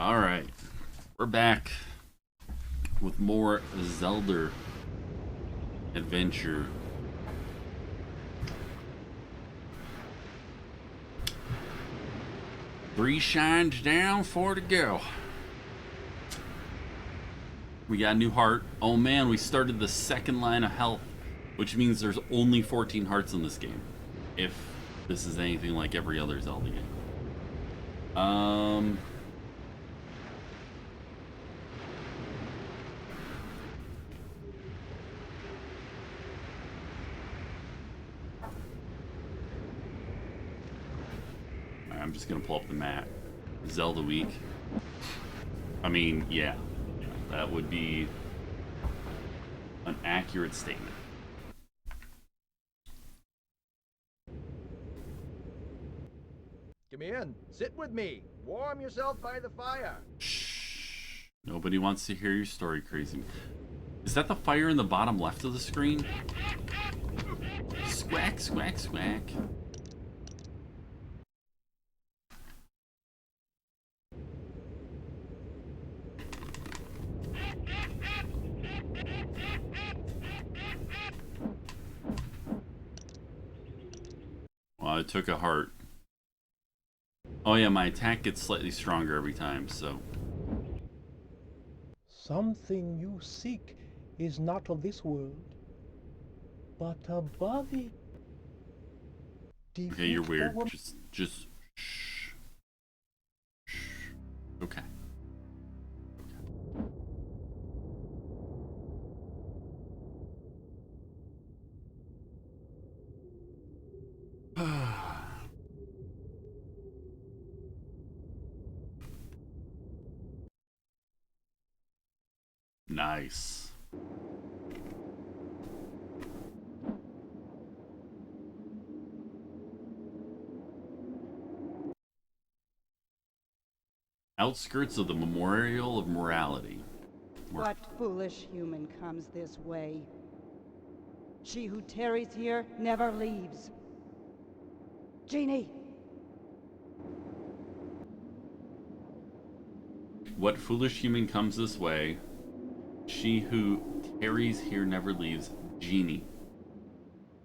Alright, we're back with more Zelda adventure. Three shines down, four to go. We got a new heart. Oh man, we started the second line of health, which means there's only 14 hearts in this game. If this is anything like every other Zelda game. I'm just gonna pull up the map. Zelda week. I mean, yeah, that would be an accurate statement. Come in, sit with me, warm yourself by the fire. Shh. Nobody wants to hear your story, crazy. Is that the fire in the bottom left of the screen? Squack, squack, squack. Well, I took a heart. Oh yeah, my attack gets slightly stronger every time, so... Something you seek is not of this world, but above it. Okay, you're weird. Just... Shh. Shh. Okay. Nice. Outskirts of the Memorial of Morality. What foolish human comes this way? She who tarries here never leaves. Genie! What foolish human comes this way? She who tarries here never leaves. Genie.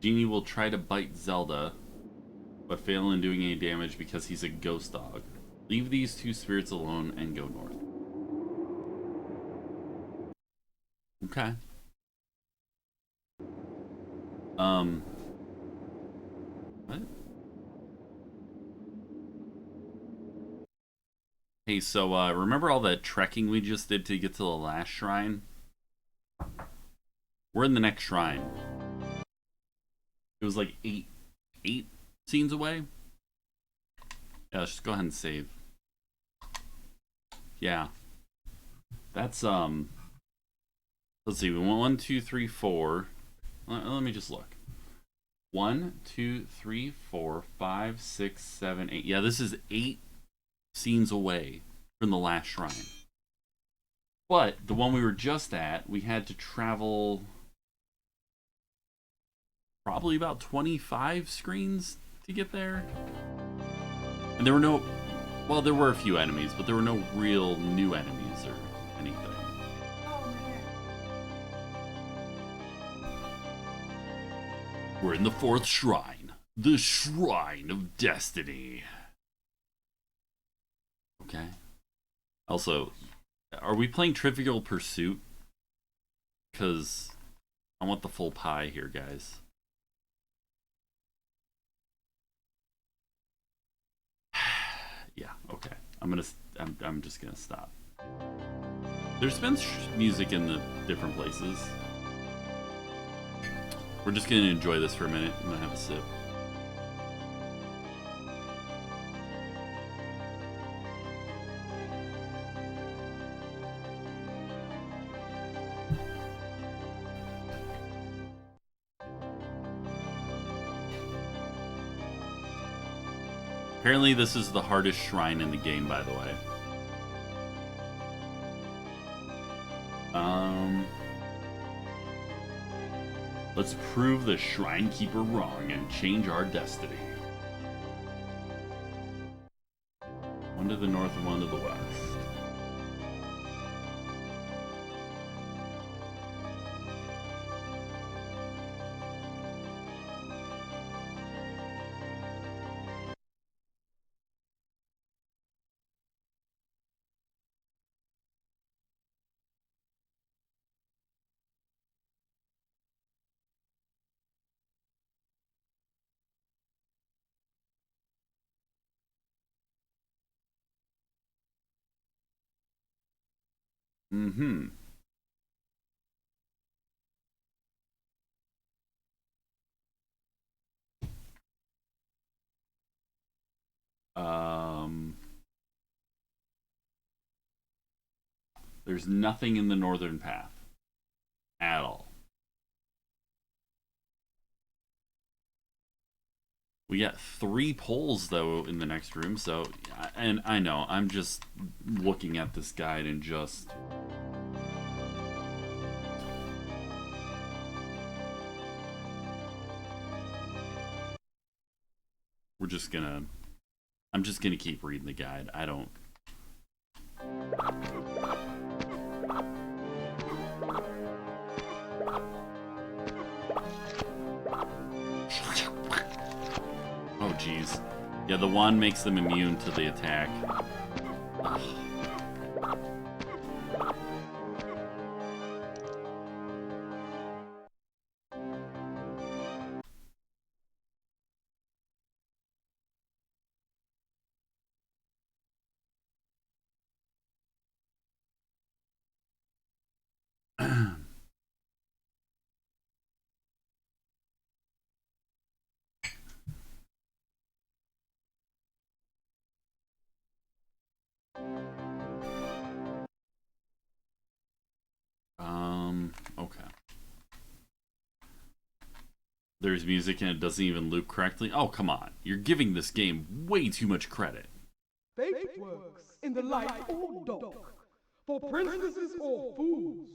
Genie will try to bite Zelda, but fail in doing any damage because he's a ghost dog. Leave these two spirits alone and go north. Okay. What? Hey, so, remember all that trekking we just did to get to the last shrine? We're in the next shrine. It was like eight scenes away? Yeah, let's just go ahead and save. Yeah. That's, let's see, we want 1, 2, 3, 4. Let me just look. 1, 2, 3, 4, 5, 6, 7, 8. Yeah, this is 8 scenes away from the last shrine. But the one we were just at, we had to travel probably about 25 screens to get there. And there were no, well, there were a few enemies, but there were no real new enemies or anything. We're in the 4th shrine, the Shrine of Destiny. Okay. Also, are we playing Trivial Pursuit? Because I want the full pie here, guys. Yeah, okay. I'm just gonna stop. There's been music in the different places. We're just gonna enjoy this for a minute. I'm gonna have a sip. Apparently this is the hardest shrine in the game, by the way. Let's prove the Shrine Keeper wrong and change our destiny. One to the north and one to the west. Mm-hmm. Um, there's nothing in the northern path at all. We got 3 poles though in the next room, so and I know I'm just looking at this guide and just we're just gonna I'm just gonna keep reading the guide. I don't. Oh jeez. Yeah, the wand makes them immune to the attack. Ugh. Okay. There's music and it doesn't even loop correctly. Oh, come on. You're giving this game way too much credit. Fate works in the light or dark, for princesses or fools.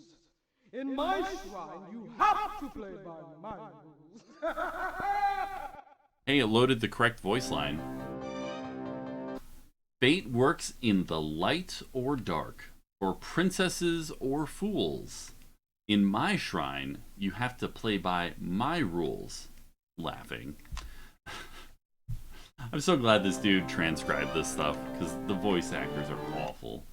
In my shrine, you have to play by my rules. Hey, it loaded the correct voice line. Fate works in the light or dark, for princesses or fools. In my shrine, you have to play by my rules. Laughing. I'm so glad this dude transcribed this stuff, because the voice actors are awful.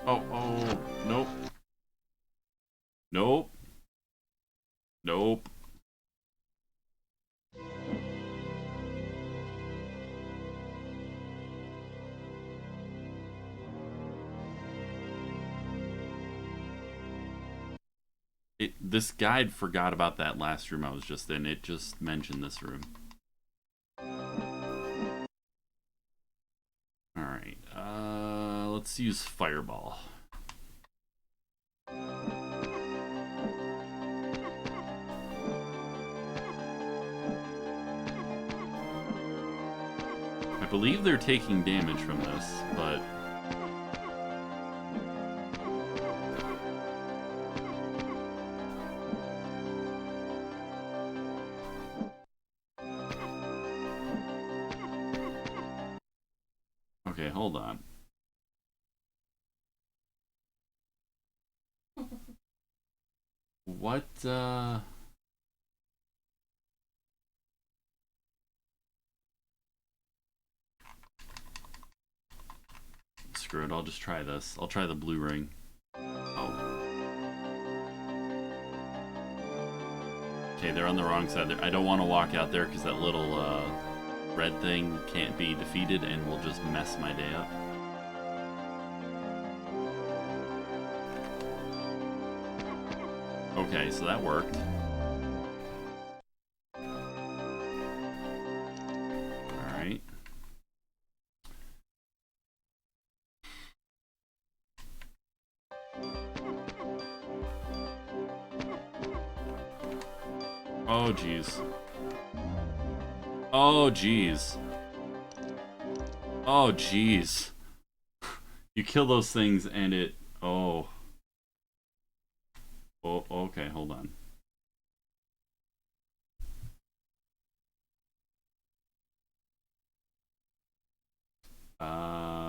Oh, nope. Nope. Nope. This guide forgot about that last room I was just in. It just mentioned this room. Alright, let's use Fireball. I believe they're taking damage from this, but... Okay, hold on. What, Screw it, I'll just try this. I'll try the blue ring. Oh. Okay, they're on the wrong side there. I don't want to walk out there because that little, red thing can't be defeated and will just mess my day up. Okay, so that worked. Alright. Oh, jeez. Oh, jeez. Oh, jeez. You kill those things and it... Oh. Oh, okay, hold on.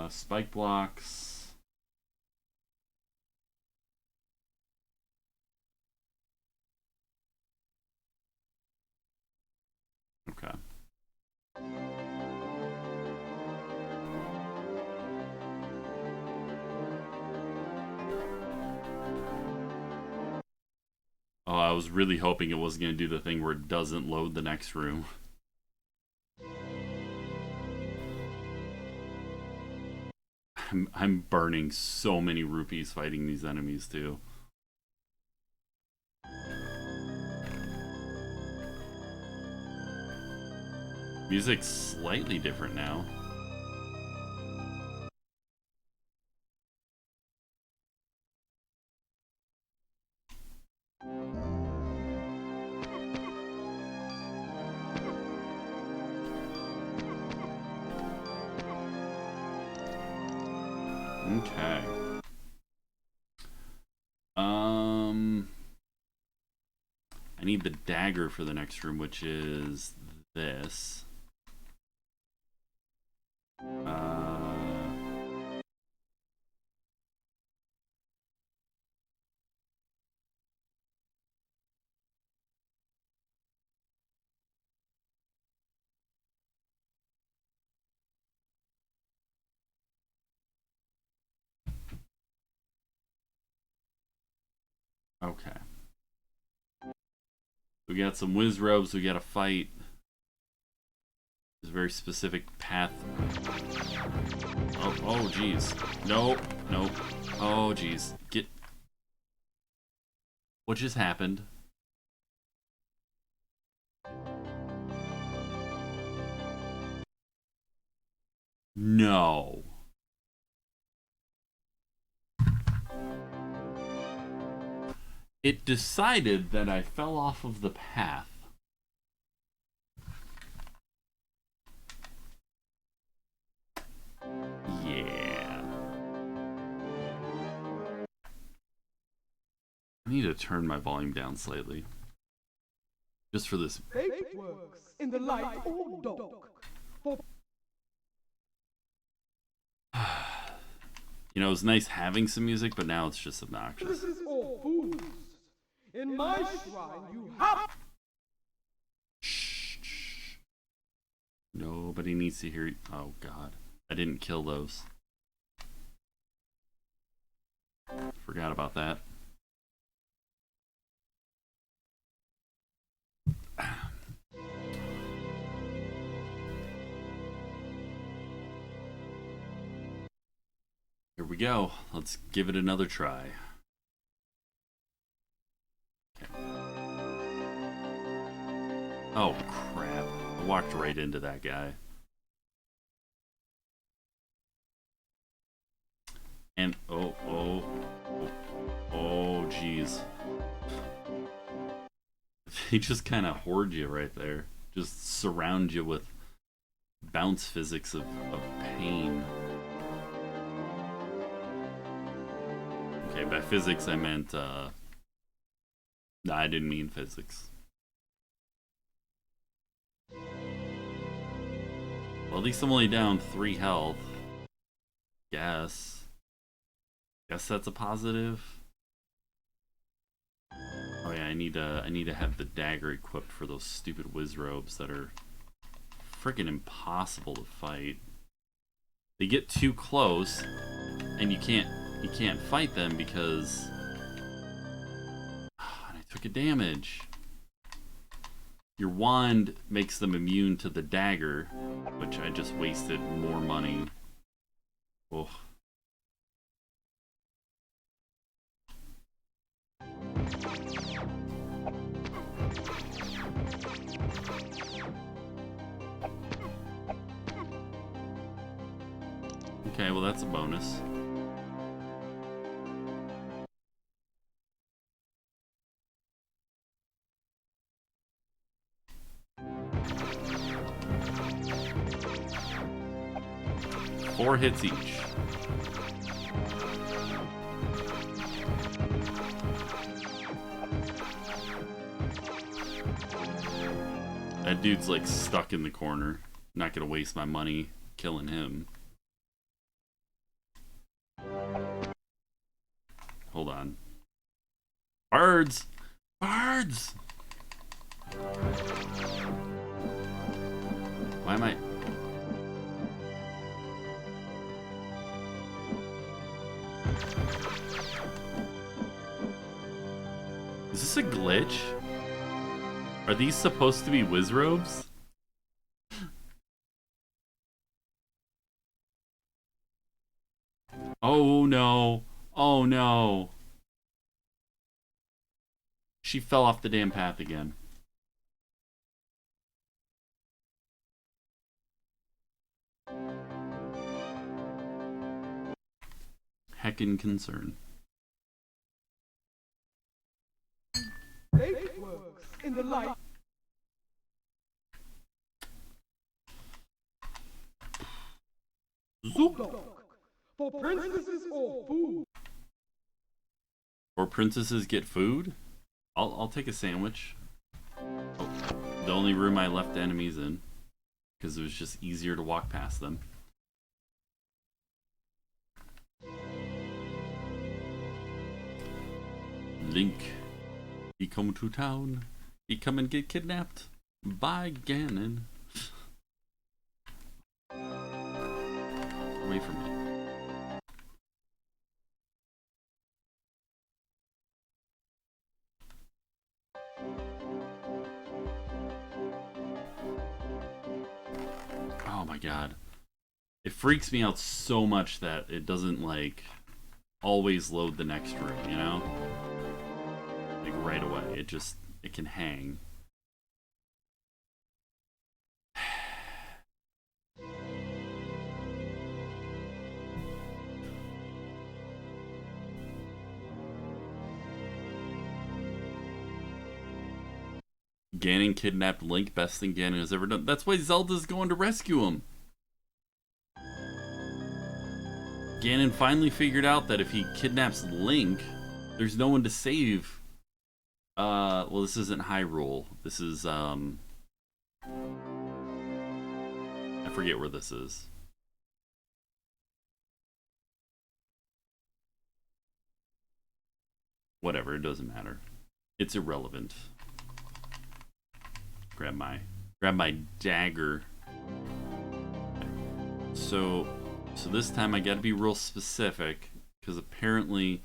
Spike blocks. Oh, I was really hoping it wasn't going to do the thing where it doesn't load the next room. I'm burning so many rupees fighting these enemies too. Music's slightly different now. Okay. I need the dagger for the next room, which is this. Okay. We got some whiz robes we gotta fight. There's a very specific path. Oh, jeez. Nope. Oh, jeez. What just happened? No. It decided that I fell off of the path. Yeah. I need to turn my volume down slightly. Just for this. Fate works in the light or dark. For You know, it was nice having some music, but now it's just obnoxious. this is all fools. In my shrine, you have. Shh. Nobody needs to hear. Oh, God. I didn't kill those. Forgot about that. Here we go. Let's give it another try. Okay. Oh, crap. I walked right into that guy. And, oh, jeez. They just kind of hoard you right there. Just surround you with bounce physics of pain. Okay, by physics I meant, no, I didn't mean physics. Well, at least I'm only down 3 health. Guess that's a positive. Oh yeah, I need to have the dagger equipped for those stupid whiz robes that are freaking impossible to fight. They get too close, and you can't fight them because I took a damage. Your wand makes them immune to the dagger, which I just wasted more money. Oh. Okay, well that's a bonus. Four hits each. That dude's like stuck in the corner. Not gonna waste my money killing him. Hold on. Birds! Birds! Why am I... Is this a glitch? Are these supposed to be Wizrobes? Oh no. Oh no. She fell off the damn path again. Heckin' concern. Fate works in the light. Zoop. For princesses or fools. Or princesses get food? I'll take a sandwich. Oh, the only room I left enemies in. Because it was just easier to walk past them. Link. He come to town. He come and get kidnapped by Ganon. Away from me. Oh my god. It freaks me out so much that it doesn't like always load the next room, you know? Like right away. It can hang. Ganon kidnapped Link, best thing Ganon has ever done. That's why Zelda's going to rescue him. Ganon finally figured out that if he kidnaps Link, there's no one to save. Well, this isn't Hyrule. This is, I forget where this is. Whatever, it doesn't matter. It's irrelevant. Grab my dagger. So this time I gotta be real specific, because apparently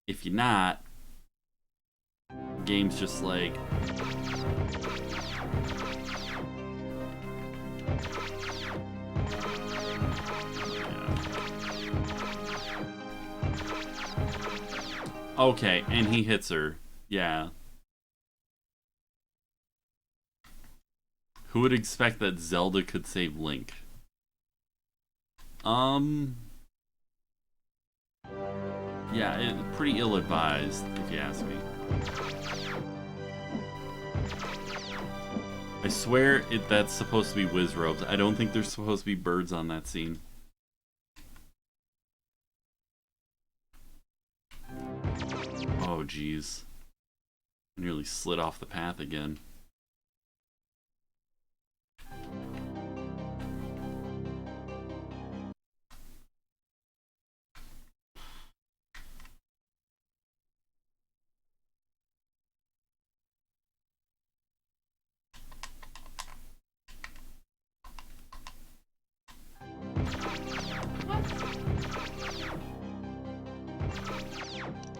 if you're not, game's just like okay, and he hits her. Yeah. Who would expect that Zelda could save Link? Yeah, it's pretty ill-advised, if you ask me. I swear that's supposed to be Wizrobes. I don't think there's supposed to be birds on that scene. Oh, jeez. I nearly slid off the path again.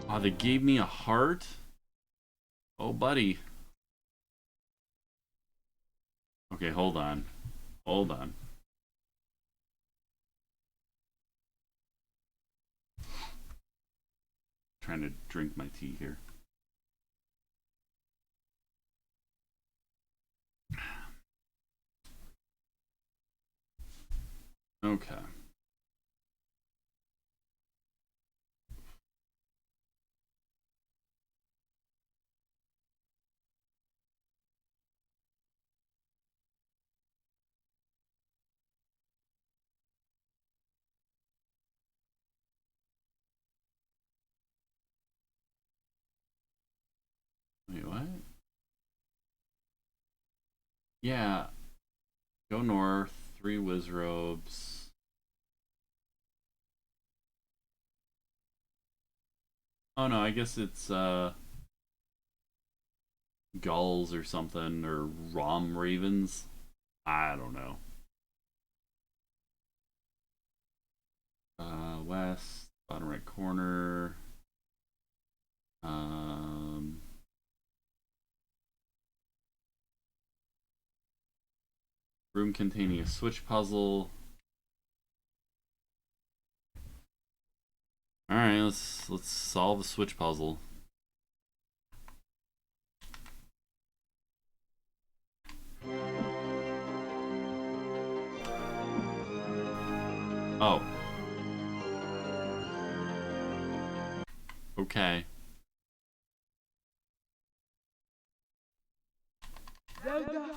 Oh, they gave me a heart? Oh, buddy. Okay, hold on. Hold on. Trying to drink my tea here. Okay. Wait, what? Yeah. Go north, 3 Wizrobes. Oh no, I guess it's gulls or something, or rom ravens. I don't know. West, bottom right corner. Um, room containing a switch puzzle. All right, let's solve the switch puzzle. Oh. Okay. Zelda,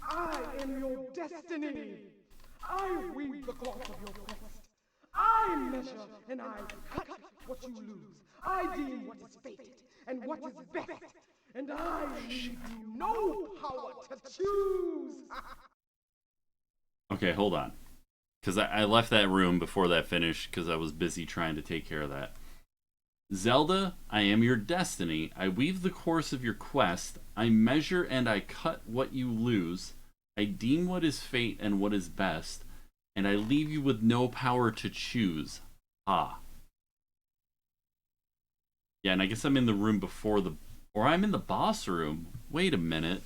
I am your destiny. I weave the cloth of your quest. I measure and I cut what you lose. I deem what is fated and what is best. And I leave you no power to choose. Okay, hold on. Because I left that room before that finished because I was busy trying to take care of that. Zelda, I am your destiny. I weave the course of your quest. I measure and I cut what you lose. I deem what is fate and what is best. And I leave you with no power to choose. Ah. Yeah, and I guess I'm in the room before the... Or I'm in the boss room. Wait a minute.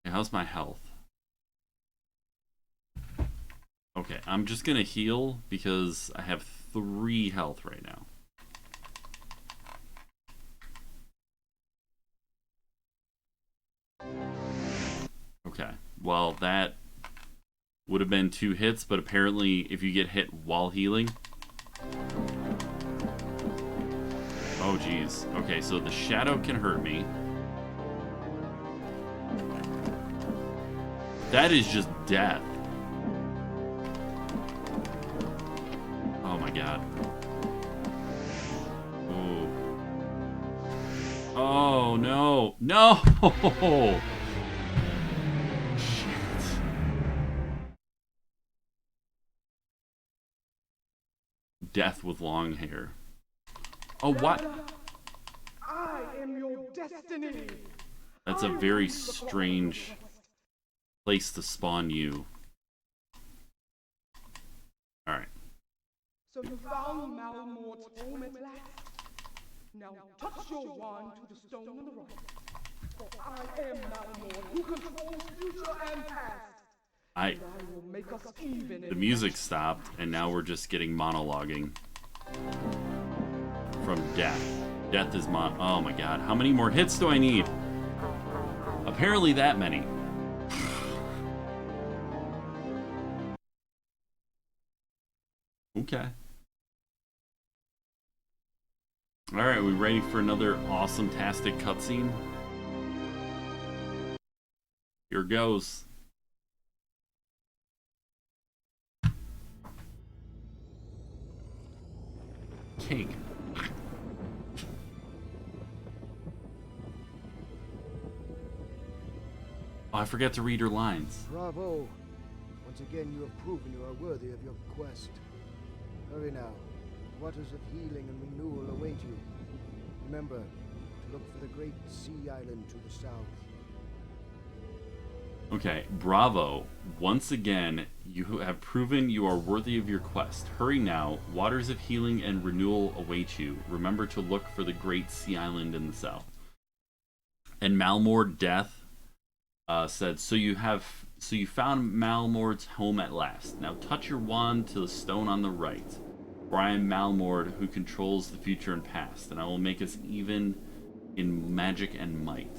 How's my health? Okay, I'm just gonna heal because I have 3 health right now. Okay, well that would have been 2 hits, but apparently if you get hit while healing... Oh geez. Okay, so the shadow can hurt me. That is just death. Oh my god. Oh. Oh no. No! Shit. Death with long hair. Oh, what? I am your destiny. That's a very strange place to spawn you. Alright. So you found Malmort's home at last? Now touch your wand to the stone on the right. For I am Malmort, who controls future and past. And I will make us even. The music stopped, and now we're just getting monologuing. From Death. Death is oh my god, how many more hits do I need? Apparently that many. Okay. Alright, we ready for another awesome-tastic cutscene? Here goes. Cake. Oh, I forgot to read her lines. Bravo! Once again you have proven you are worthy of your quest. Hurry now. Waters of healing and renewal await you. Remember to look for the great sea island to the south. Okay, bravo. Once again, you have proven you are worthy of your quest. Hurry now. Waters of healing and renewal await you. Remember to look for the great sea island in the south. And Malmort Death said, so you found Malmort's home at last. Now touch your wand to the stone on the right. For I am Malmort, who controls the future and past, and I will make us even in magic and might.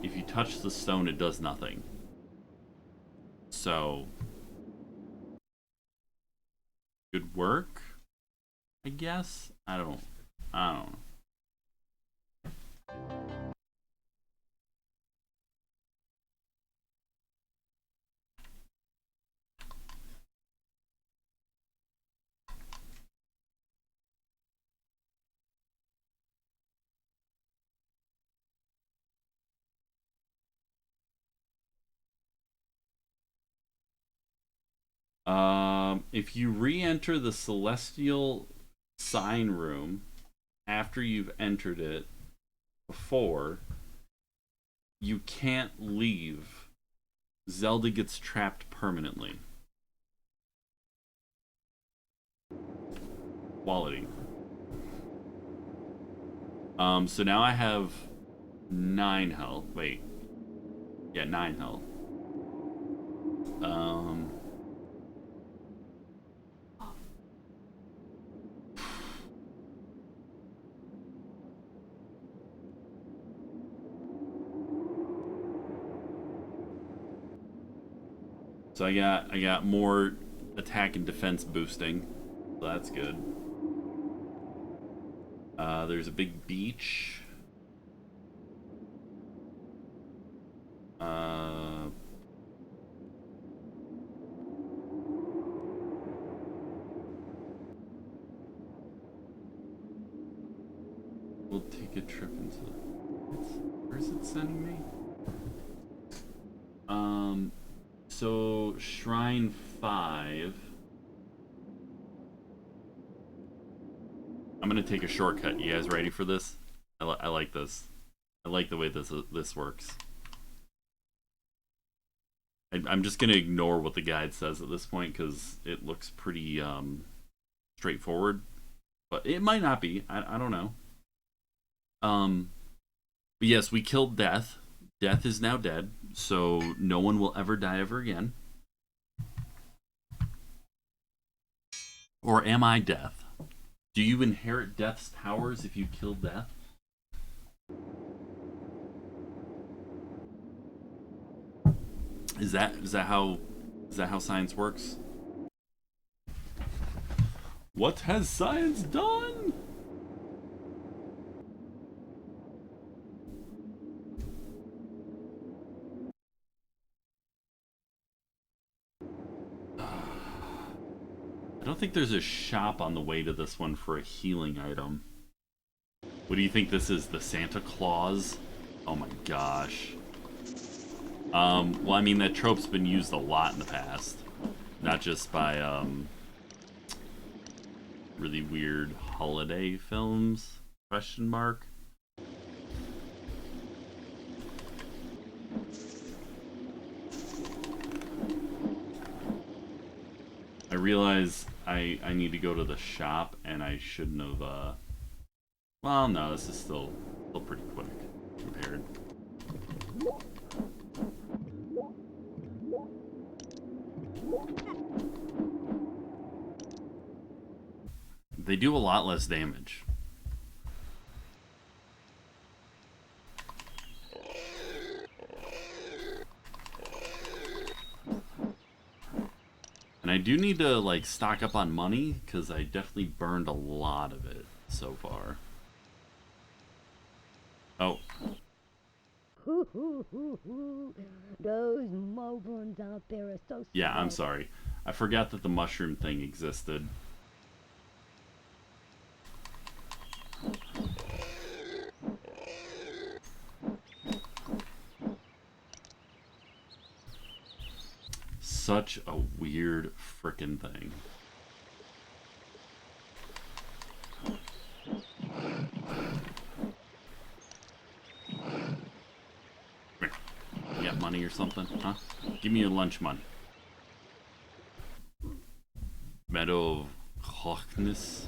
If you touch the stone, it does nothing. So, good work, I guess. I don't know. If you re-enter the Celestial Sign Room after you've entered it before, you can't leave. Zelda gets trapped permanently. Quality. So now I have 9 health. Wait. Yeah, 9 health. So I got more attack and defense boosting. So that's good. There's a big beach. We'll take a trip into... Where's it sending me? So Shrine 5. I'm gonna take a shortcut. You guys ready for this? I like this. I like the way this works. I'm just gonna ignore what the guide says at this point because it looks pretty straightforward, but it might not be. I don't know. But yes, we killed Death. Death is now dead, so no one will ever die ever again. Or am I Death? Do you inherit Death's powers if you kill Death? Is that how science works? What has science done? I don't think there's a shop on the way to this one for a healing item. What do you think this is? The Santa Claus? Oh my gosh. Well, I mean, that trope's been used a lot in the past. Not just by, really weird holiday films? Question mark. I realize I need to go to the shop, and I shouldn't have, well, no, this is still pretty quick compared. They do a lot less damage. And I do need to, like, stock up on money, because I definitely burned a lot of it so far. Oh. Those moguls out there are so Yeah, I'm sorry. I forgot that the mushroom thing existed. Such a weird frickin' thing. Here. You got money or something, huh? Give me your lunch money. Meadow of Hockness.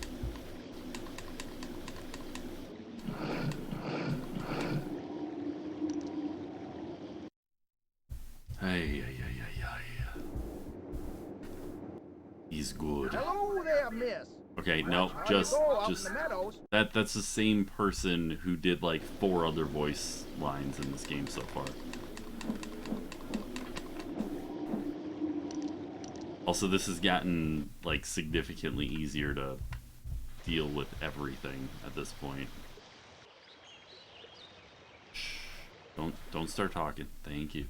Hey. He's good. Hello there, miss. Okay, no, How just you go out in the meadows? that's the same person who did like 4 other voice lines in this game so far. Also, this has gotten like significantly easier to deal with everything at this point. Shh. Don't start talking. Thank you.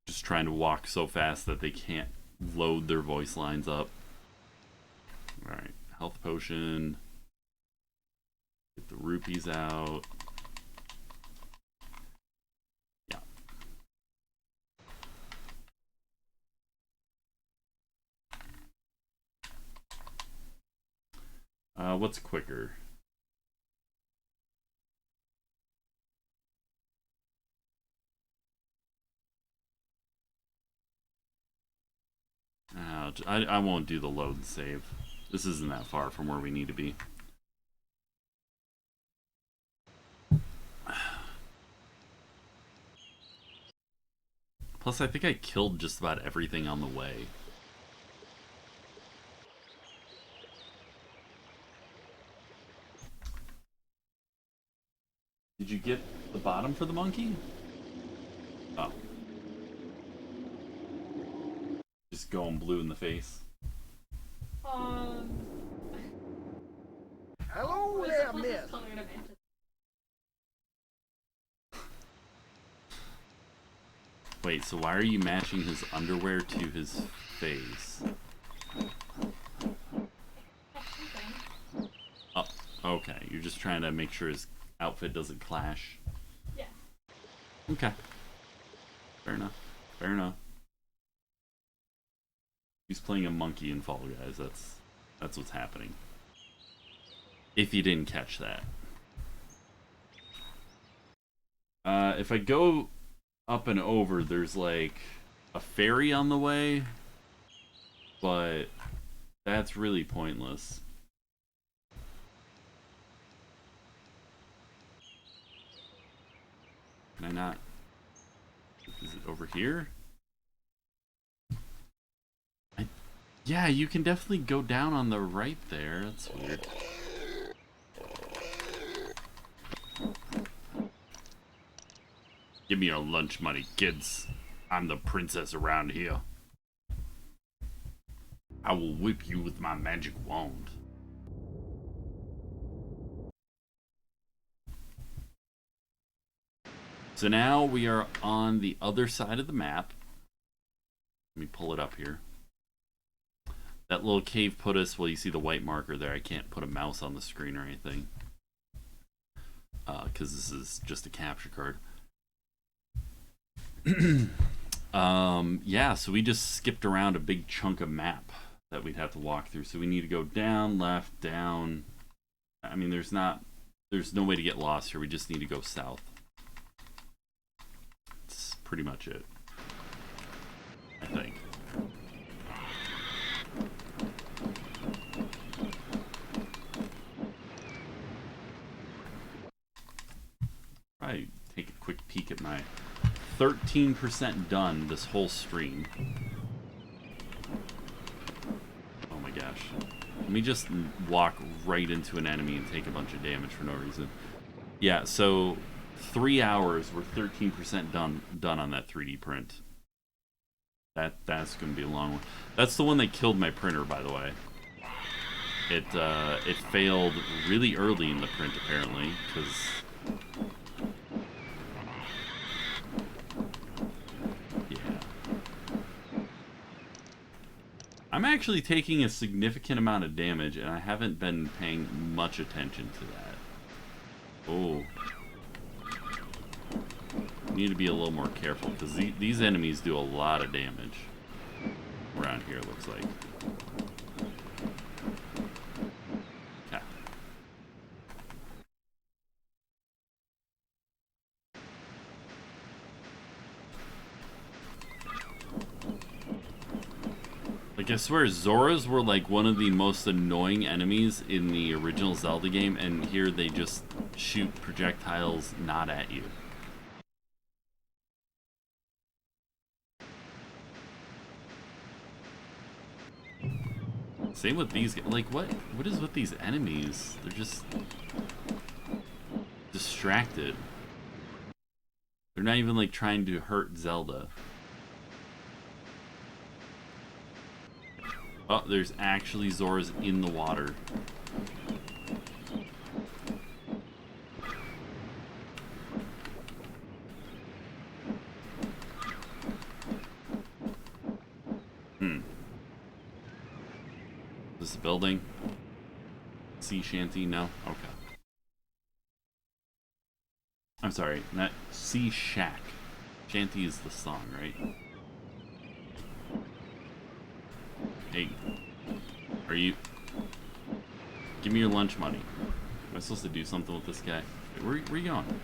Just trying to walk so fast that they can't load their voice lines up. Alright, health potion. Get the rupees out. Yeah, What's quicker? I won't do the load and save. This isn't that far from where we need to be. Plus, I think I killed just about everything on the way. Did you get the bottom for the monkey? Oh. Just going blue in the face. Hello there, miss. Wait, so why are you matching his underwear to his face? Oh, okay. You're just trying to make sure his outfit doesn't clash. Yeah. Okay. Fair enough. Fair enough. He's playing a monkey in Fall Guys. That's what's happening. If you didn't catch that. If I go up and over, there's like a ferry on the way, but that's really pointless. Can I not? Is it over here? Yeah, you can definitely go down on the right there. That's weird. Give me your lunch money, kids. I'm the princess around here. I will whip you with my magic wand. So now we are on the other side of the map. Let me pull it up here. That little cave put us, well, you see the white marker there. I can't put a mouse on the screen or anything. Because this is just a capture card. Yeah, so we just skipped around a big chunk of map that we'd have to walk through. So we need to go down, left, down. I mean, there's no way to get lost here. We just need to go south. That's pretty much it, I think. Probably take a quick peek at my 13% done this whole stream. Oh my gosh. Let me just walk right into an enemy and take a bunch of damage for no reason. Yeah, so 3 hours, we're 13% done on that 3D print. That's gonna be a long one. That's the one that killed my printer, by the way. It failed really early in the print apparently, because I'm actually taking a significant amount of damage, and I haven't been paying much attention to that. Oh. Need to be a little more careful, because these enemies do a lot of damage. Around here, it looks like. Okay. Like, I swear, Zoras were like one of the most annoying enemies in the original Zelda game, and here they just shoot projectiles not at you. Same with these guys. Like, what is with these enemies? They're just distracted. They're not even like trying to hurt Zelda. Oh, there's actually Zoras in the water. Is this a building? Sea shanty? No? Okay. I'm sorry, not sea shack. Shanty is the song, right? Hey, are you... Give me your lunch money. Am I supposed to do something with this guy? Where are you going?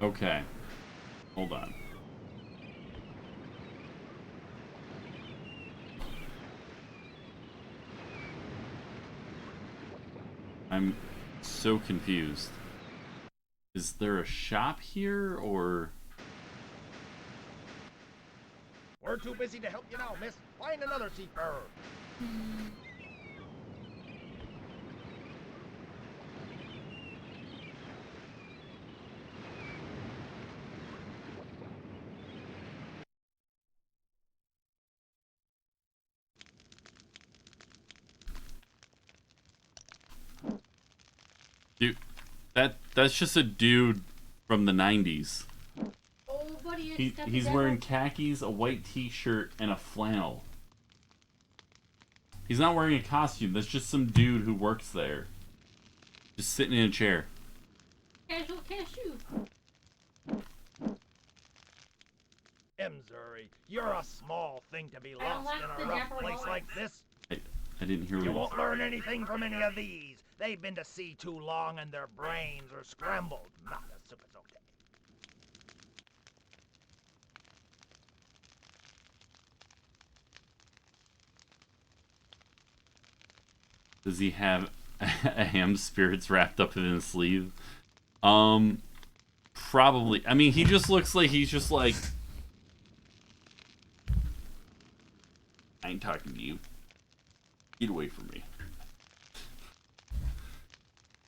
Okay. Hold on. I'm so confused. Is there a shop here, or... We're too busy to help you now, miss. Find another seafarer. Dude, that's just a dude from the 90s. Oh, buddy, He's wearing khakis, a white t-shirt, and a flannel. He's not wearing a costume. That's just some dude who works there. Just sitting in a chair. Casual cashew. Missouri, you're a small thing to be I don't lost like in the a rough dapper place boy. like this. I didn't hear You what won't learn anything from any of these. They've been to sea too long and their brains are scrambled. Not a soup, it's okay. Does he have a ham spirits wrapped up in his sleeve? Probably. I mean, he just looks like he's just like... I ain't talking to you. Get away from me.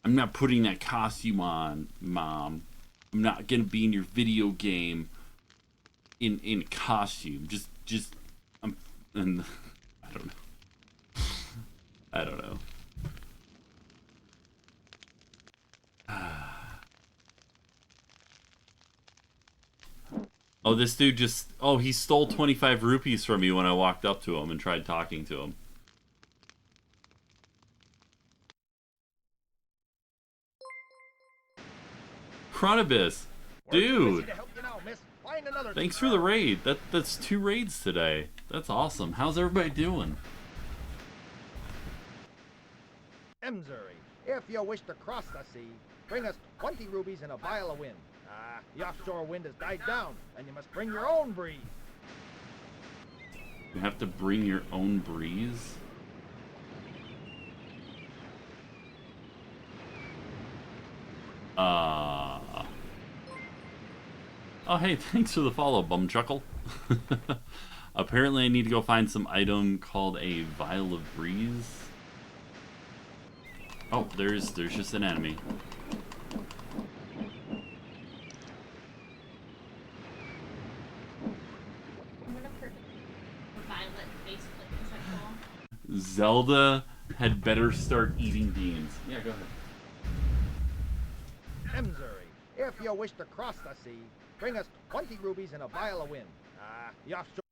I'm not putting that costume on, Mom. I'm not gonna be in your video game in costume. Just and I don't know. I don't know. Oh, this dude just... Oh, he stole 25 rupees from me when I walked up to him and tried talking to him. Chronobis! We're too busy Dude! to help you now, miss. Find another Thanks for seafarer. the raid. That's 2 raids today. That's awesome. How's everybody doing? Missouri, if you wish to cross the sea, bring us 20 rubies and a vial of wind. The offshore wind has died down, and you must bring your own breeze. You have to bring your own breeze? Oh, hey, thanks for the follow, Bumchuckle. Apparently I need to go find some item called a Vial of Breeze. Oh, there's just an enemy. I'm gonna put violet face plate. Is that cool? Zelda had better start eating beans. Yeah, go ahead. Missouri, if you wish to cross the sea, bring us 20 rubies and a vial of wind. The offshore...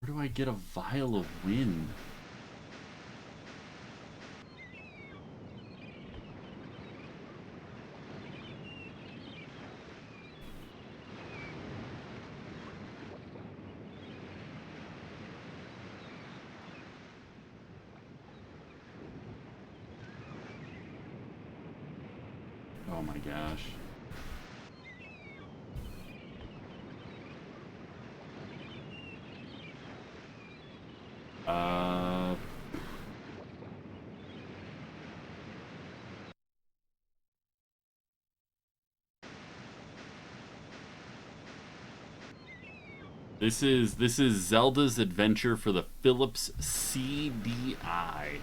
Where do I get a Vial of Wind? Oh my gosh. Uh... This is Zelda's Adventure for the Philips CDI,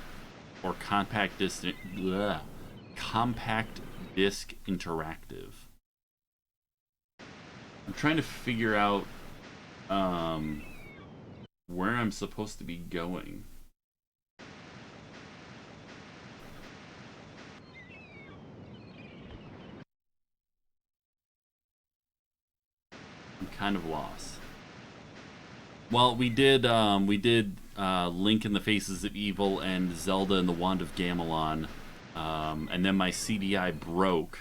or Compact Disc Interactive. I'm trying to figure out where I'm supposed to be going. I'm kind of lost. Well, we did Link in the Faces of Evil and Zelda and the Wand of Gamelon, and then my CDI broke,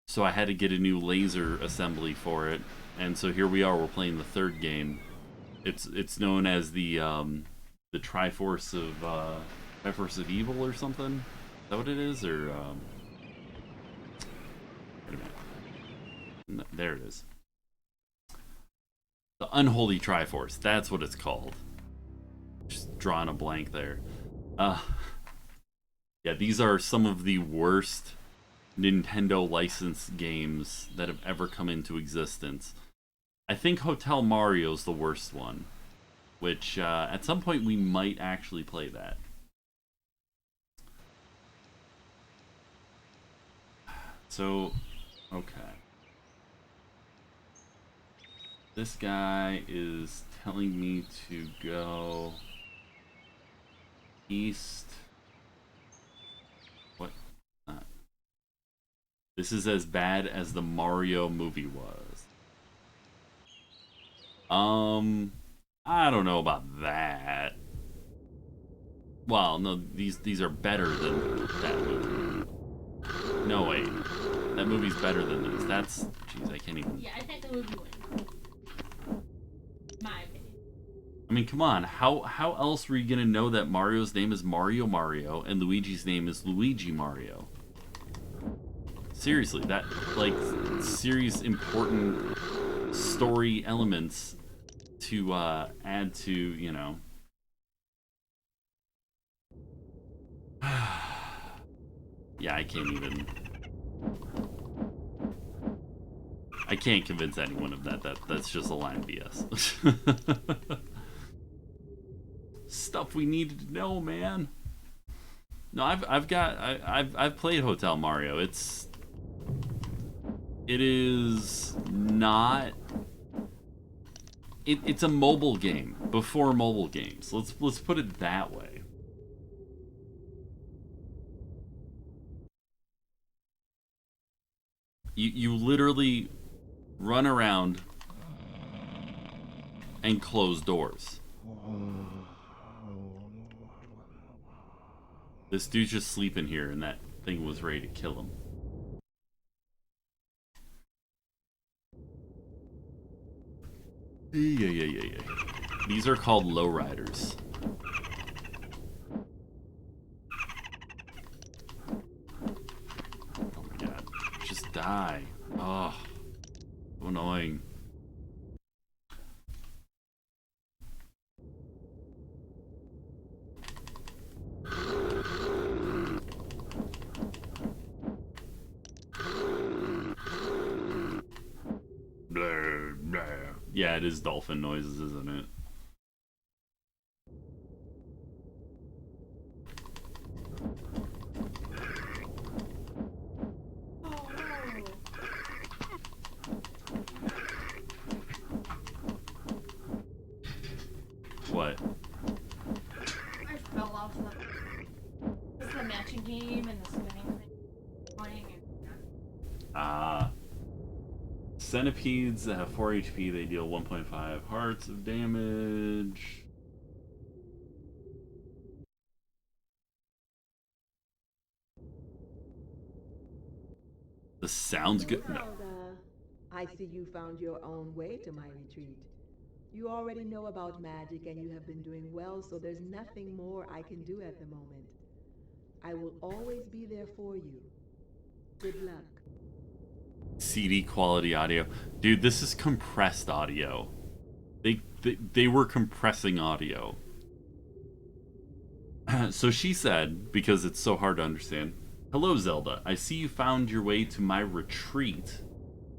so I had to get a new laser assembly for it, and so here we are. We're playing the third game. It's known as the Triforce of Evil or something. Is that what it is? Or wait a minute. No, there it is. The Unholy Triforce, that's what it's called. Just drawing a blank there. Yeah, these are some of the worst Nintendo licensed games that have ever come into existence. I think Hotel Mario's the worst one, which at some point we might actually play that. So, okay. This guy is telling me to go east. What? This is as bad as the Mario movie was. I don't know about that. Well, no, these are better than that movie. No, wait. That movie's better than these. That's... Jeez, I can't even... Yeah, I think the movie wins. My opinion. I mean, come on. How else were you gonna know that Mario's name is Mario and Luigi's name is Luigi Mario? Seriously, that, like, serious important story elements to add to, you know. Yeah, I can't convince anyone of that. That's just a line of BS. Stuff we needed to know, man. No, I've played Hotel Mario. It is not. It's a mobile game before mobile games. Let's put it that way. You literally run around and close doors. This dude's just sleeping here, and that thing was ready to kill him. Yeah. These are called lowriders. Oh my god. Just die. Oh. So annoying. Blah, blah. Yeah, it is dolphin noises, isn't it? What? I fell off the... It's the matching game and the spinning thing. Centipedes that have 4 HP, they deal 1.5 hearts of damage. This sounds good. No. Zelda, I see you found your own way to my retreat. You already know about magic and you have been doing well, so there's nothing more I can do at the moment. I will always be there for you. Good luck. CD quality audio. Dude, this is compressed audio. They were compressing audio. So she said, because it's so hard to understand, "Hello, Zelda. I see you found your way to my retreat.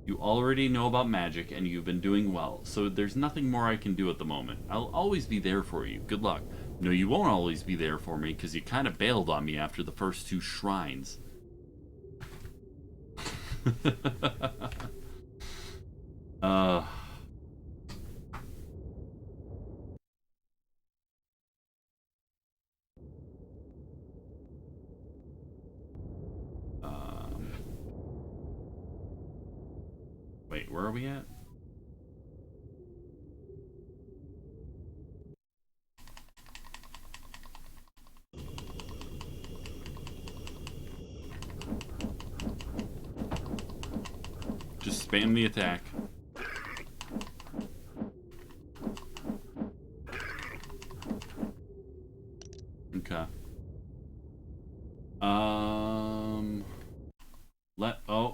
You already know about magic and you've been doing well, so there's nothing more I can do at the moment. I'll always be there for you. Good luck. No, you won't always be there for me because you kind of bailed on me after the first 2 shrines. uh... Wait, where are we at? Just spam the attack. Okay. Oh,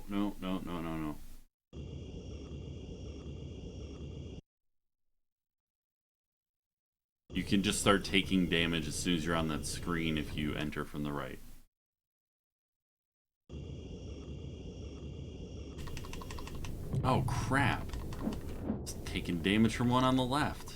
no. You can just start taking damage as soon as you're on that screen if you enter from the right. Oh, crap. It's taking damage from one on the left.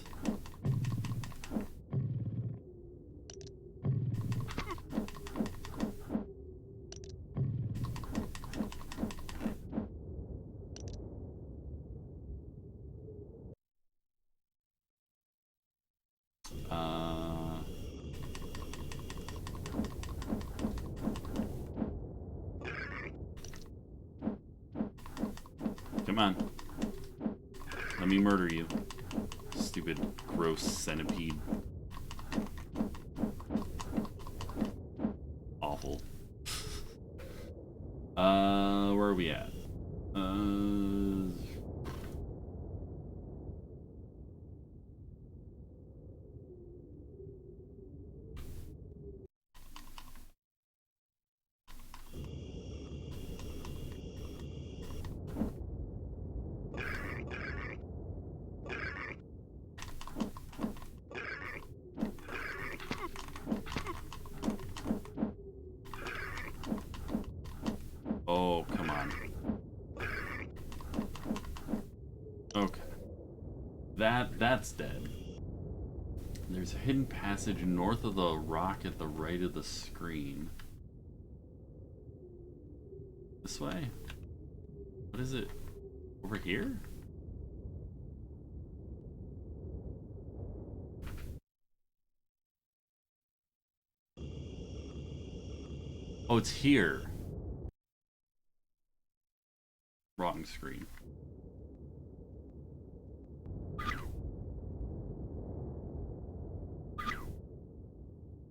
Come on. Let me murder you. Stupid, gross centipede. Awful. Where are we at? Oh, come on. Okay. That's dead. There's a hidden passage north of the rock at the right of the screen. This way? What is it? Over here? Oh, it's here. Wrong screen.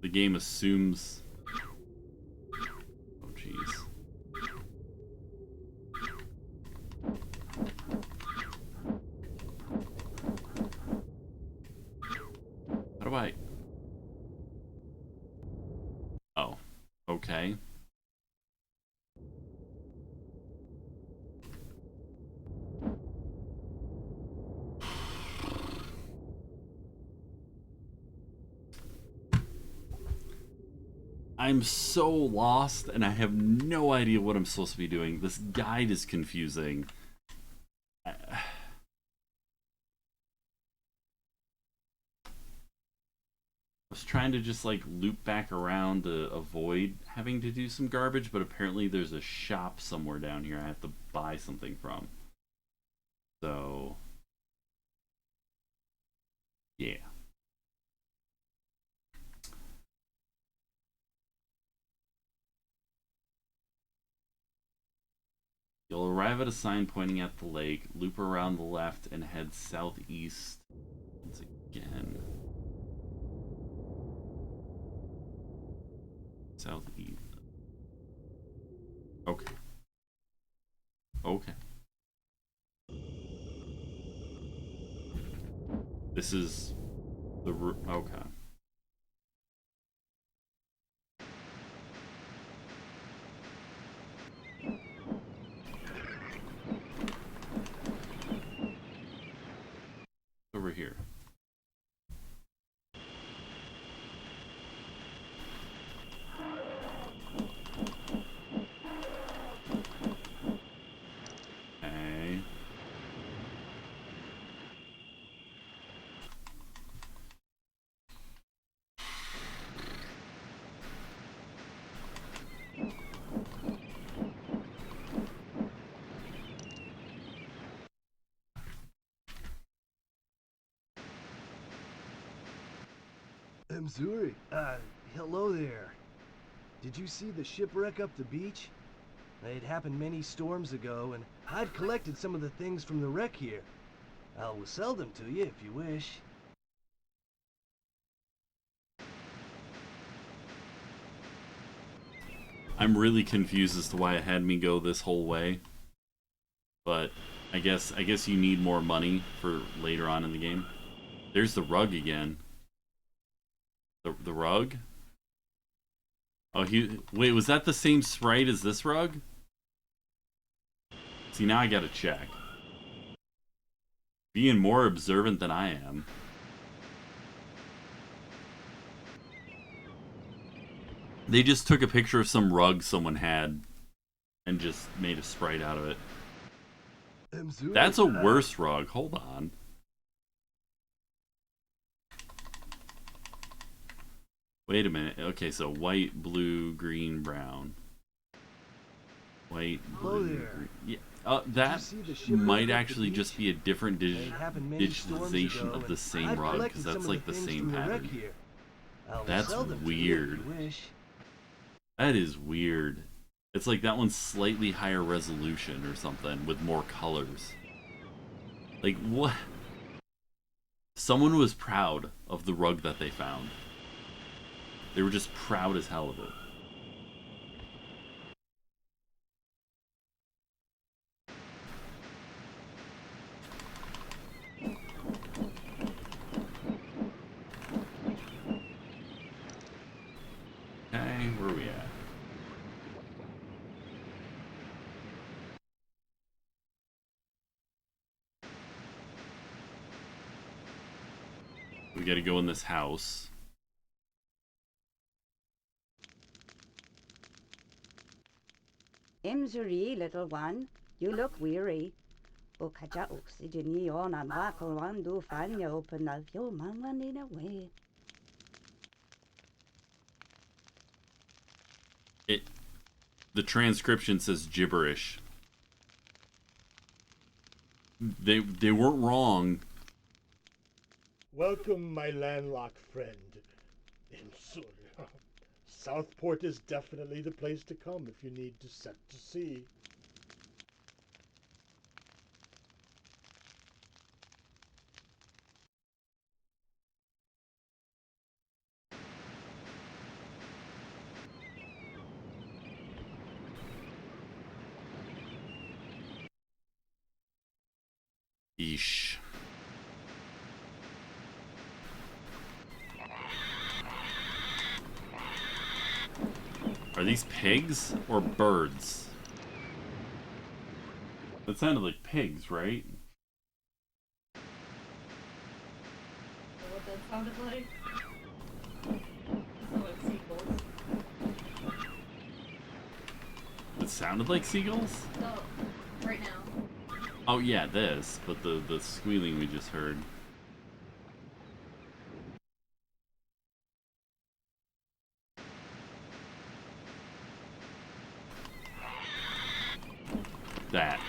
The game assumes... Oh, jeez. How do I... Oh. Okay. I'm so lost and I have no idea what I'm supposed to be doing. This guide is confusing. I was trying to just like loop back around to avoid having to do some garbage, but apparently there's a shop somewhere down here I have to buy something from. So, yeah. You'll arrive at a sign pointing at the lake, loop around the left, and head southeast once again. Southeast. Okay. Okay. This is the okay. Over here. Okay. Zuri, hello there. Did you see the shipwreck up the beach? It happened many storms ago, and I've collected some of the things from the wreck here. I'll sell them to you if you wish. I'm really confused as to why it had me go this whole way. But I guess you need more money for later on in the game. There's the rug again. The rug? Oh, wait, was that the same sprite as this rug? See, now I gotta check. Being more observant than I am. They just took a picture of some rug someone had and just made a sprite out of it. That's a worse rug. Hold on. Wait a minute. Okay, so white, blue, green, brown. White, blue, green. Yeah. That might actually just be a different digitalization of the same rug, because that's like the same pattern. That's weird. That is weird. It's like that one's slightly higher resolution or something with more colors. Like, what? Someone was proud of the rug that they found. They were just proud as hell of it. Okay, where are we at? We gotta go in this house. Imzuri, little one, you look weary. Okaja oxygeni on a makolandu fanya open up your man in a way. The transcription says gibberish. They weren't wrong. Welcome, my landlocked friend. Southport is definitely the place to come if you need to set to sea. Eesh. Are these pigs or birds? That sounded like pigs, right? What that sounded like? So it's sequels. It sounded like seagulls? So, right now. Oh yeah, this, but the squealing we just heard. That.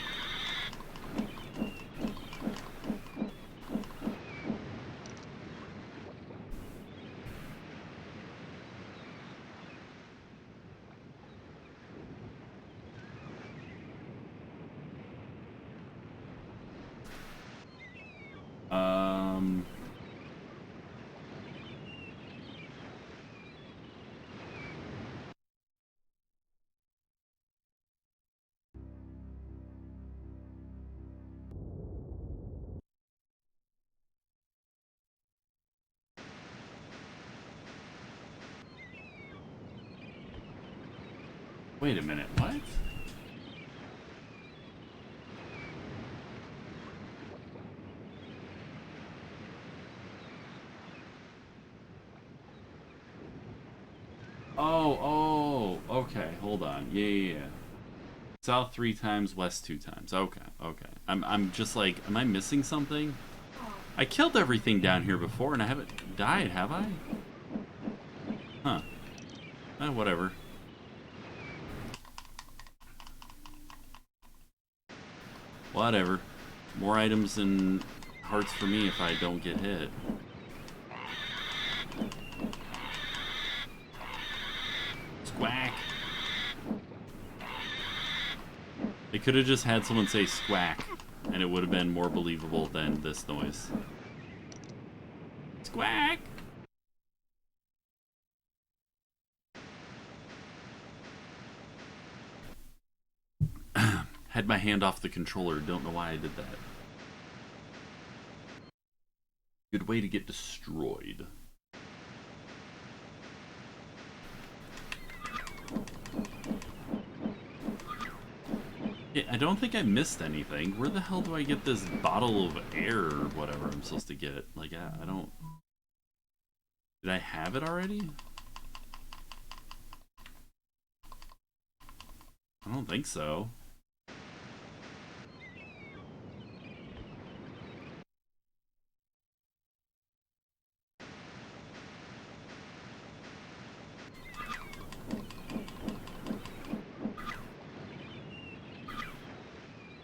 Wait a minute, what? Oh, okay, hold on. Yeah. South 3 times, west 2 times. Okay. I'm just like, am I missing something? I killed everything down here before and I haven't died, have I? Huh. Whatever. Whatever. More items and hearts for me if I don't get hit. It could have just had someone say squack, and it would have been more believable than this noise. Squack! Had my hand off the controller, don't know why I did that. Good way to get destroyed. Yeah, I don't think I missed anything. Where the hell do I get this bottle of air or whatever I'm supposed to get? Like, I don't... Did I have it already? I don't think so.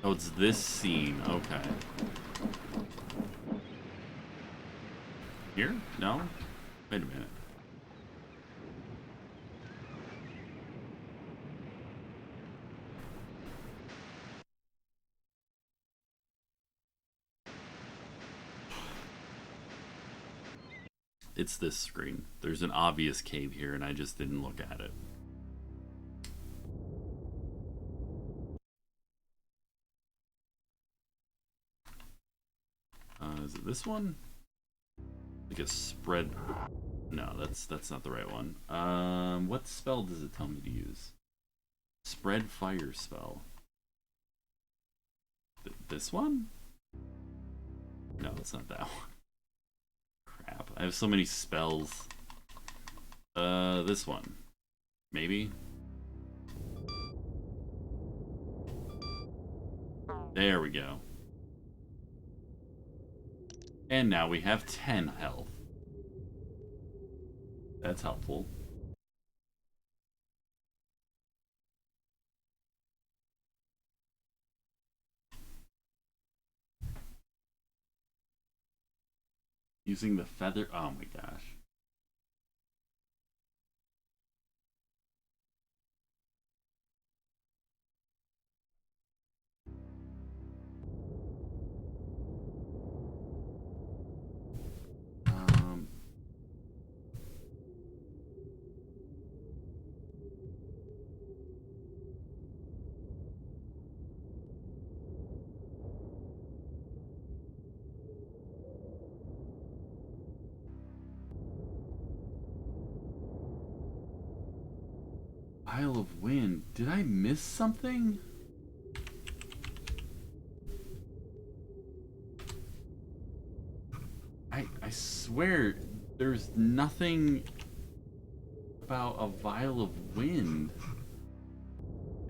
Oh, it's this scene. Okay. Here? No? Wait a minute. It's this screen. There's an obvious cave here, and I just didn't look at it. Is it this one? Like a spread... No, that's not the right one. What spell does it tell me to use? Spread fire spell. This one? No, it's not that one. Crap, I have so many spells. This one. Maybe? There we go. And now we have 10 health. That's helpful. Using the feather... Oh my gosh. Vial of Wind. Did I miss something? I swear there's nothing about a Vial of Wind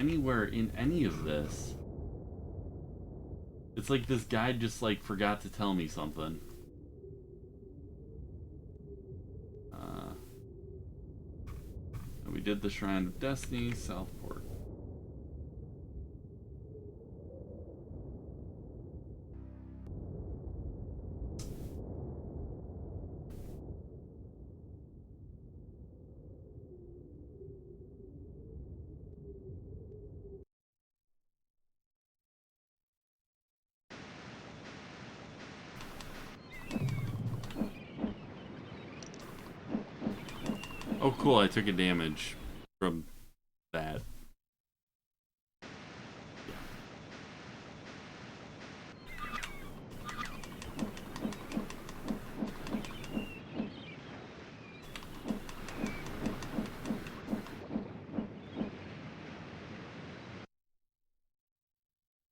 anywhere in any of this. It's like this guy just like forgot to tell me something. We did the Shrine of Destiny, Southport. Oh cool, I took a damage from that.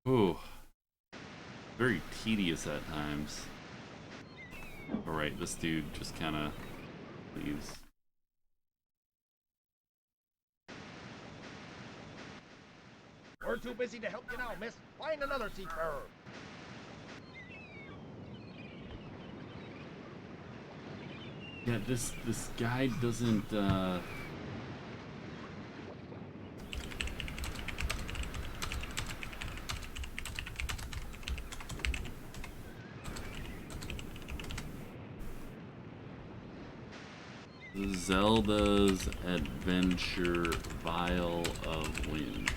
Ooh. Very tedious at times. Alright, this dude just kinda leaves. We're too busy to help you now, miss. Find another seafarer. Yeah, this guy doesn't Zelda's Adventure Vial of Wind.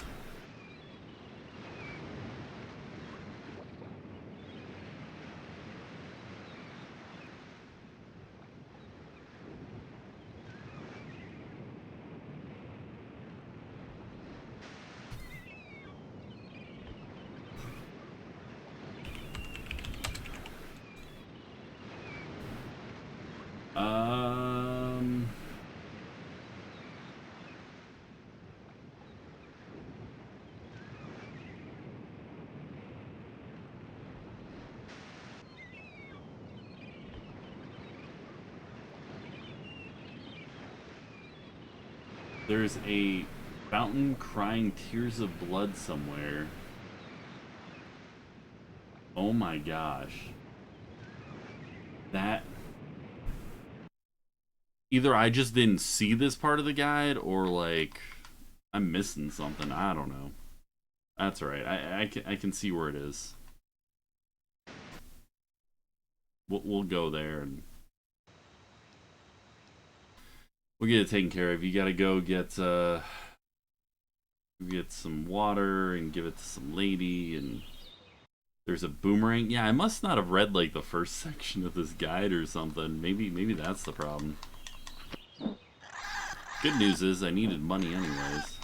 There's a fountain crying tears of blood somewhere. Oh my gosh. That... Either I just didn't see this part of the guide, or like I'm missing something. I don't know. That's right. I can see where it is. We'll go there and we'll get it taken care of. You gotta go get some water and give it to some lady, and there's a boomerang. Yeah, I must not have read like the first section of this guide or something. Maybe that's the problem. Good news is I needed money anyways.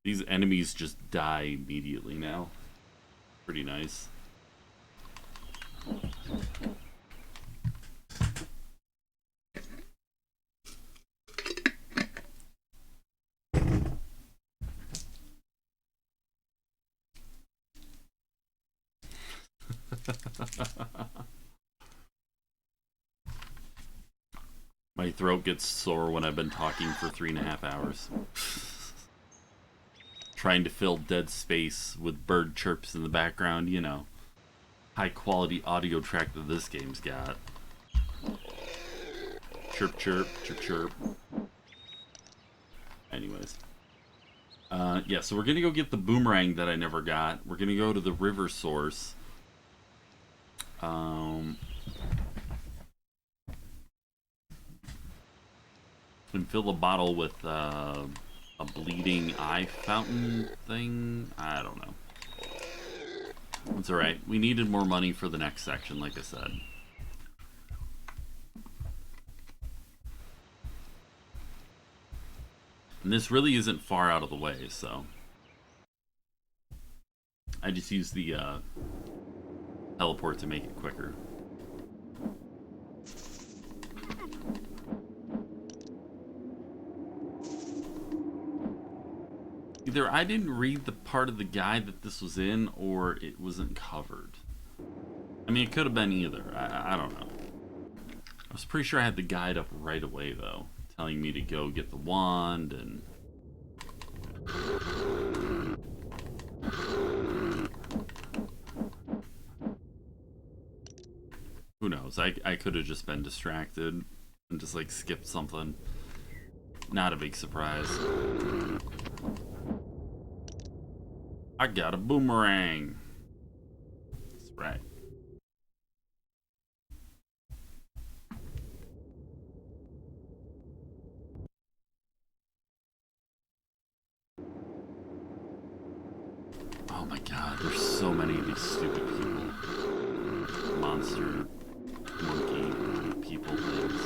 These enemies just die immediately now. Pretty nice. My throat gets sore when I've been talking for 3.5 hours. Trying to fill dead space with bird chirps in the background, you know. High quality audio track that this game's got. Chirp, chirp, chirp, chirp. Anyways. Yeah, so we're gonna go get the boomerang that I never got. We're gonna go to the river source. And fill a bottle with a bleeding eye fountain thing. I don't know. It's alright. We needed more money for the next section, like I said. And this really isn't far out of the way, so I just used the teleport to make it quicker. Either I didn't read the part of the guide that this was in, or it wasn't covered. I mean, it could have been either. I don't know. I was pretty sure I had the guide up right away, though, telling me to go get the wand and... Who knows? I could have just been distracted and just, like, skipped something. Not a big surprise. I got a boomerang. That's right. Oh my god, there's so many of these stupid people. Monster, monkey, people things,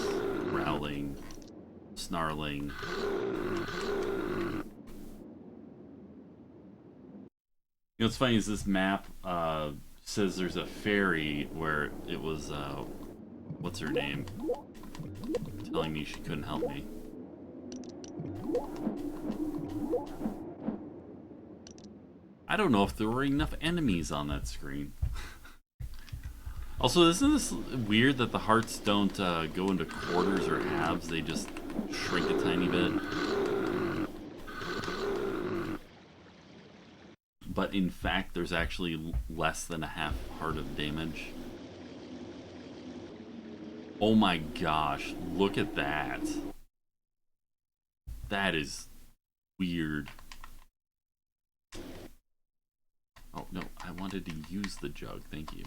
growling, snarling. You know what's funny is this map says there's a ferry where it was, what's her name? Telling me she couldn't help me. I don't know if there were enough enemies on that screen. Also, isn't this weird that the hearts don't go into quarters or halves? They just shrink a tiny bit. But in fact, there's actually less than a half heart of damage. Oh my gosh, look at that. That is weird. Oh no, I wanted to use the jug, thank you.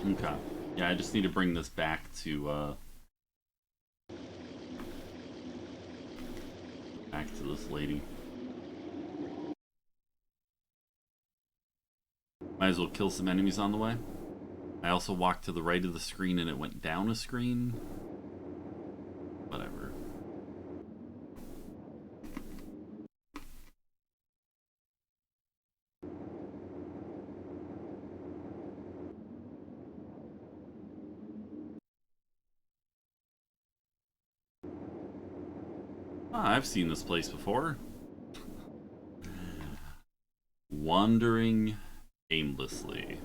Okay. Yeah, I just need to bring this back to this lady. Might as well kill some enemies on the way. I also walked to the right of the screen and it went down a screen. Whatever. Ah, I've seen this place before. Wandering aimlessly.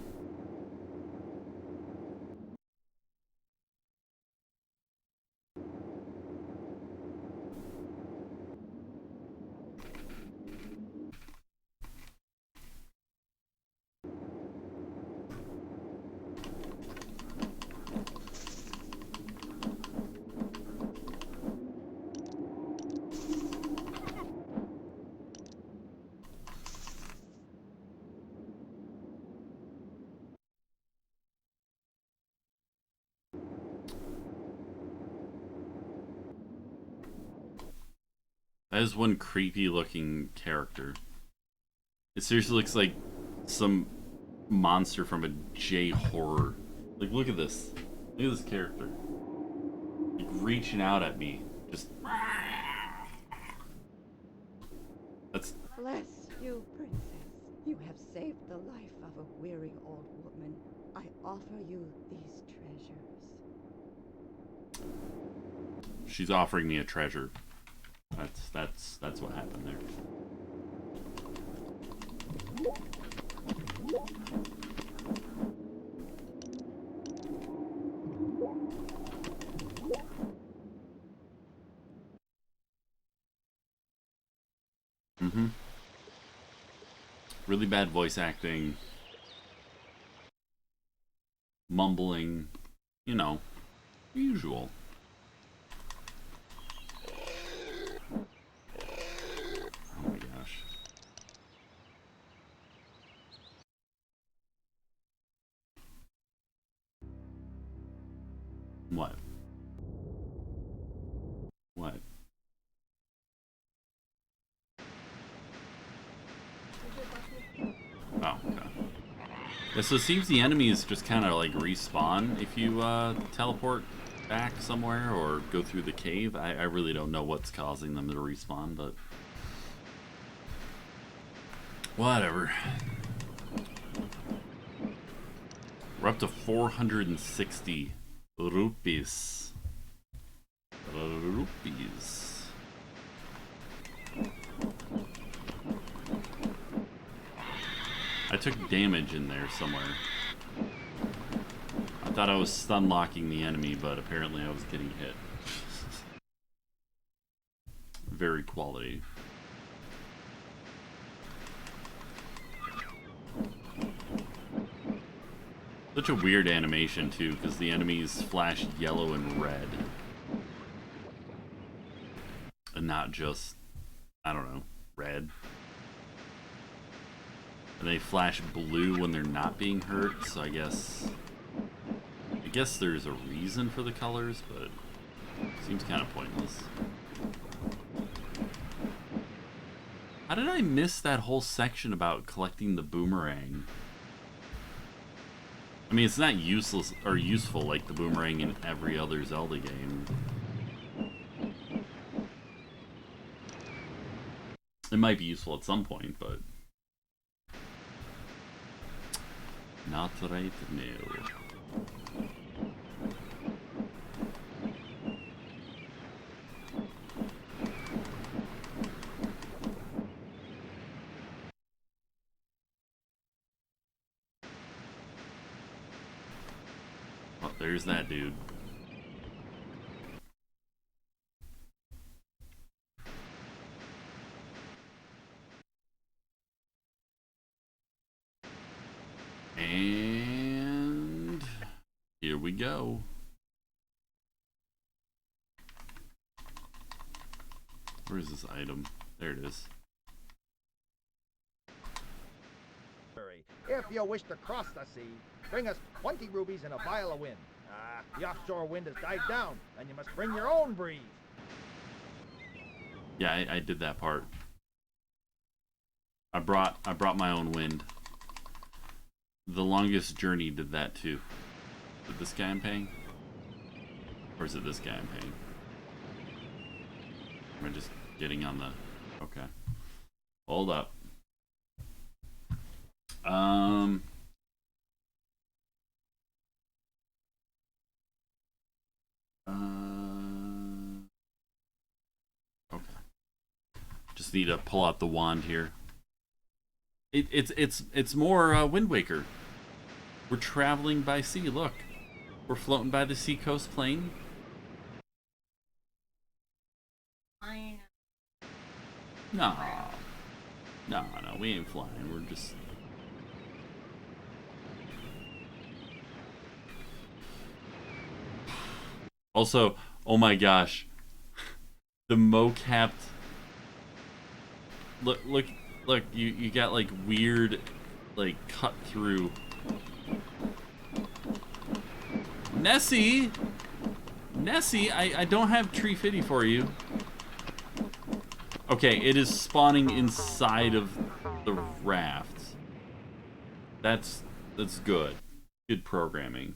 That is one creepy looking character. It seriously looks like some monster from a J-horror. Like, look at this. Look at this character. Like, reaching out at me. Just... That's... Bless you, princess. You have saved the life of a weary old woman. I offer you these treasures. She's offering me a treasure. That's what happened there. Mm-hmm. Really bad voice acting. Mumbling. You know, usual. Oh my gosh. What? What? Oh, okay. Yeah, so it seems the enemies just kind of like respawn if you teleport back somewhere or go through the cave. I really don't know what's causing them to respawn, but whatever. We're up to 460 rupees. Rupees. I took damage in there somewhere. I thought I was stun locking the enemy, but apparently I was getting hit. Very quality. Such a weird animation too, because the enemies flash yellow and red. And not just, I don't know, red. And they flash blue when they're not being hurt, so I guess there's a reason for the colors, but it seems kind of pointless. How did I miss that whole section about collecting the boomerang? I mean, it's not useless or useful like the boomerang in every other Zelda game. It might be useful at some point, but not right now. Oh, there's that dude. And here we go. Where is this item? There it is. If you wish to cross the sea, bring us 20 rubies and a vial of wind. The offshore wind has died down, and you must bring your own breeze. Yeah, I did that part. I brought my own wind. The Longest Journey did that too. Is it this guy I'm paying? Or is it this guy I'm paying? Am I just getting on the... Okay. Hold up. Okay. Just need to pull out the wand here. It's more Wind Waker. We're traveling by sea. Look, we're floating by the seacoast plain. Fine. No, we ain't flying. We're just. Also, oh my gosh, the mo-capped. Look, you got like weird, like cut through. Nessie, I don't have Tree Fitty for you. Okay, it is spawning inside of the raft. That's good. Good programming.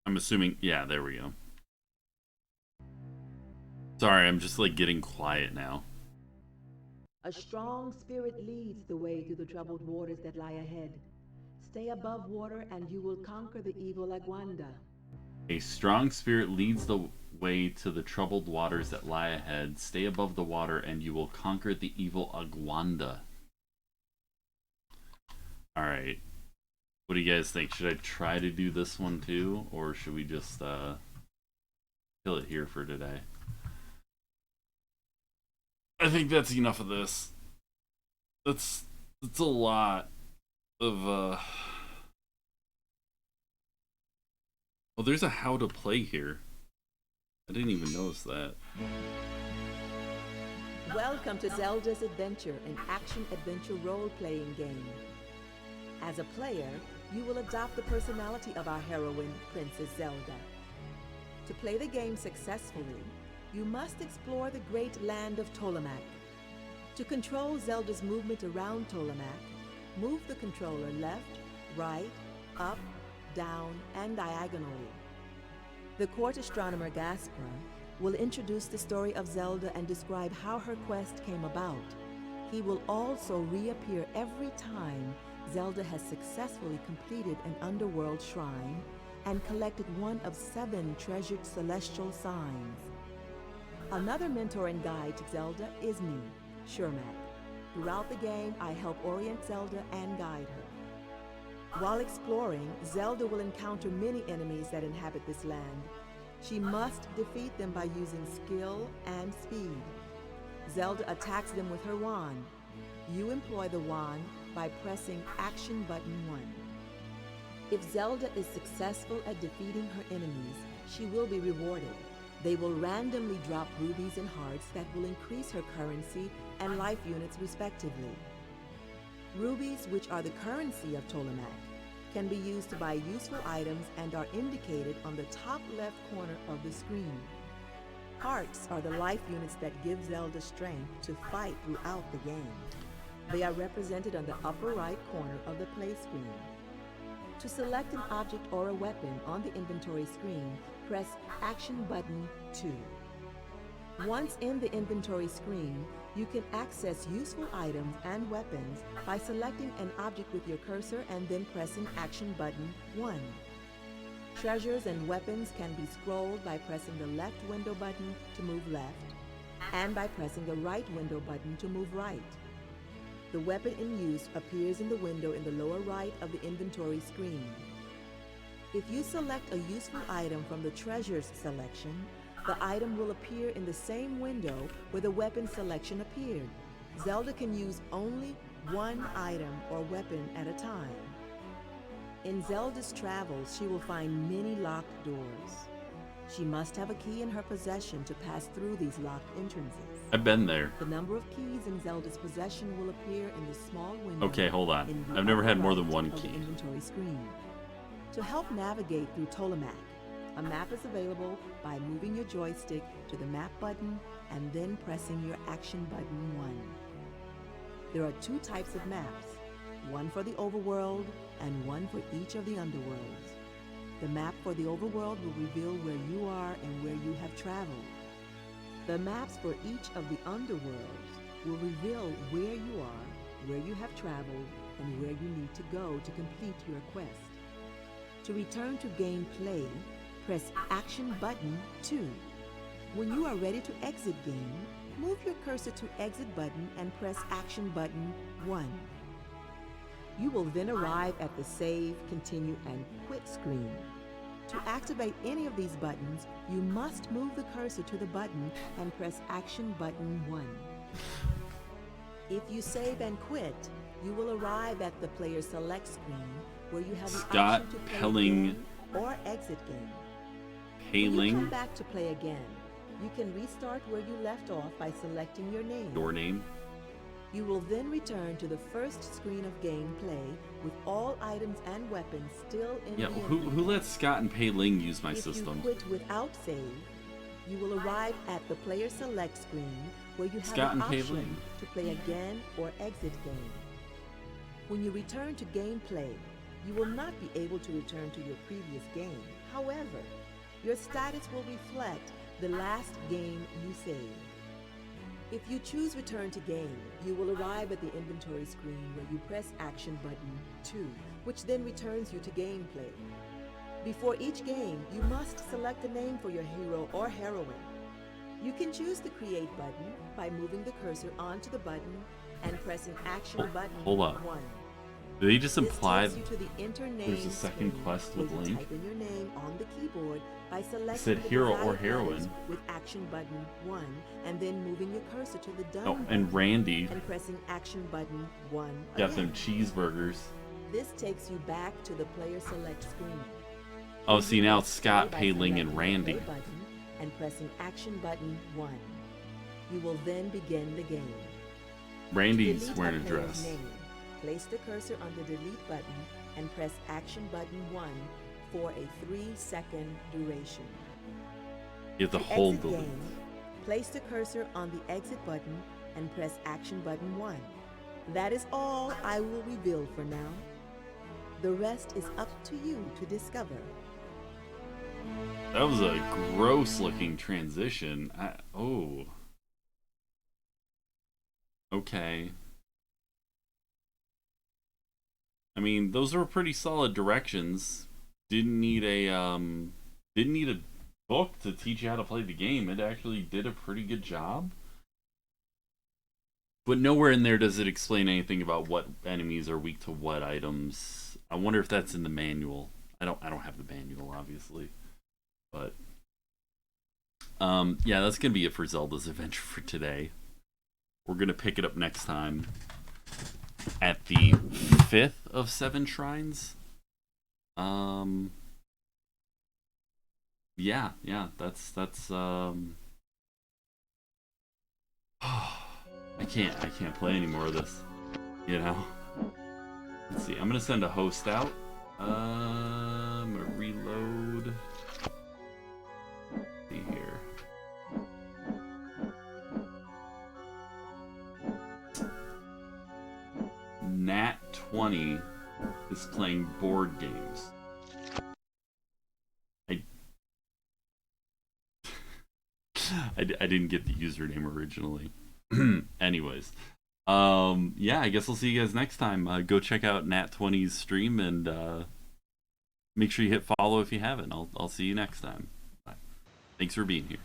I'm assuming, yeah, there we go. Sorry, I'm just like getting quiet now. A strong spirit leads the way through the troubled waters that lie ahead. Stay above water and you will conquer the evil Aguanda. A strong spirit leads the way to the troubled waters that lie ahead. Stay above the water and you will conquer the evil Aguanda. Alright. What do you guys think? Should I try to do this one too? Or should we just kill it here for today? I think that's enough of this. That's a lot of Oh, there's a how to play here. I didn't even notice that. Welcome to Zelda's Adventure, an action-adventure role-playing game. As a player, you will adopt the personality of our heroine, Princess Zelda. To play the game successfully, you must explore the great land of Tolamac. To control Zelda's movement around Tolamac, move the controller left, right, up, down, and diagonally. The court astronomer Gaspra will introduce the story of Zelda and describe how her quest came about. He will also reappear every time Zelda has successfully completed an underworld shrine and collected one of 7 treasured celestial signs. Another mentor and guide to Zelda is me, Shipwreck. Throughout the game, I help orient Zelda and guide her. While exploring, Zelda will encounter many enemies that inhabit this land. She must defeat them by using skill and speed. Zelda attacks them with her wand. You employ the wand by pressing Action Button 1. If Zelda is successful at defeating her enemies, she will be rewarded. They will randomly drop rubies and hearts that will increase her currency and life units respectively. Rubies, which are the currency of Tolamac, can be used to buy useful items and are indicated on the top left corner of the screen. Hearts are the life units that give Zelda strength to fight throughout the game. They are represented on the upper right corner of the play screen. To select an object or a weapon on the inventory screen, press Action Button 2. Once in the inventory screen, you can access useful items and weapons by selecting an object with your cursor and then pressing Action button 1. Treasures and weapons can be scrolled by pressing the left window button to move left, and by pressing the right window button to move right. The weapon in use appears in the window in the lower right of the inventory screen. If you select a useful item from the Treasures selection, the item will appear in the same window where the weapon selection appeared. Zelda can use only one item or weapon at a time. In Zelda's travels, she will find many locked doors. She must have a key in her possession to pass through these locked entrances. I've been there. The number of keys in Zelda's possession will appear in the small window. Okay, hold on. in the I've never had upper more than right one of the key. inventory screen. To help navigate through Tolamac, a map is available by moving your joystick to the map button and then pressing your Action button 1. There are 2 types of maps, one for the overworld and one for each of the underworlds. The map for the overworld will reveal where you are and where you have traveled. The maps for each of the underworlds will reveal where you are, where you have traveled, and where you need to go to complete your quest. To return to gameplay, press Action button 2. When you are ready to exit game, move your cursor to Exit button and press Action button 1. You will then arrive at the Save, Continue, and Quit screen. To activate any of these buttons, you must move the cursor to the button and press Action button 1. If you save and quit, you will arrive at the Player Select screen where you have the Scott option to play Pelling. again or exit game. When you come Hailing. back to play again, you can restart where you left off by selecting your name. Your name. You will then return to the first screen of gameplay with all items and weapons still in Yeah, the who inventory. lets Scott and Pei Ling use my If system? you quit without save, you will arrive at the Player Select screen where you have Scott an and Pei option Ling. to play again or exit game. When you return to gameplay, you will not be able to return to your previous game. However, your status will reflect the last game you saved. If you choose Return to Game, you will arrive at the inventory screen where you press Action button 2, which then returns you to gameplay. Before each game, you must select a name for your hero or heroine. You can choose the Create button by moving the cursor onto the button and pressing Action button Hold up. 1. Did they just This imply takes you to the Enter Name there's a second screen, quest where with you Link? type in your name on the keyboard by selecting said the hero desired or heroine. letters with Action button 1 and then moving your cursor to the Done Oh, button and Randy and pressing Action button 1 got again. them cheeseburgers. This takes you back to the Player Select screen. Oh, see, now it's Play Scott, by Pei Ling, selecting and the Randy. Play button and pressing Action button 1. You will then begin the game. Randy's Delete wearing a player's dress. name. Place the cursor on the Delete button and press Action button 1 for a 3-second duration. You have to To hold exit the game, place the cursor on the Exit button and press Action button 1. That is all I will reveal for now. The rest is up to you to discover. That was a gross looking transition. Oh. Okay. I mean, those were pretty solid directions. Didn't need a book to teach you how to play the game. It actually did a pretty good job. But nowhere in there does it explain anything about what enemies are weak to what items. I wonder if that's in the manual. I don't have the manual, obviously. But yeah, that's gonna be it for Zelda's Adventure for today. We're gonna pick it up next time at the 5th of 7 shrines. Yeah, that's I can't play any more of this, you know. Let's see, I'm gonna send a host out. I'm gonna reload. Let's see here. Nat 20 is playing board games. I didn't get the username originally. Anyways, yeah, I guess I'll see you guys next time. Go check out Nat20's stream and make sure you hit follow if you haven't. I'll see you next time. Bye. Thanks for being here.